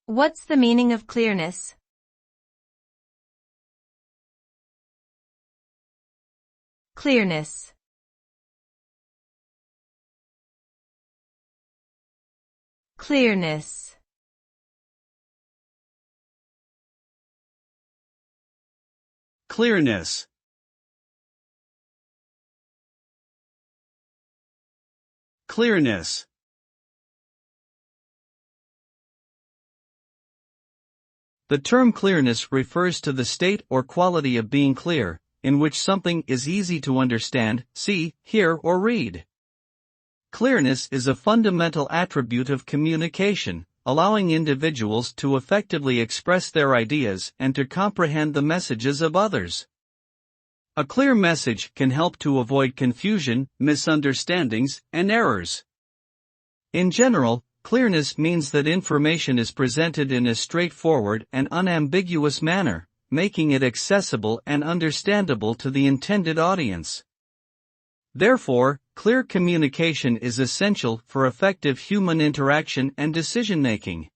What's the meaning of clearness? Clearness. Clearness. Clearness. Clearness. The term clearness refers to the state or quality of being clear, in which something is easy to understand, see, hear, or read. Clearness is a fundamental attribute of communication, allowing individuals to effectively express their ideas and to comprehend the messages of others. A clear message can help to avoid confusion, misunderstandings, and errors. In general, clearness means that information is presented in a straightforward and unambiguous manner, making it accessible and understandable to the intended audience. Therefore, clear communication is essential for effective human interaction and decision-making.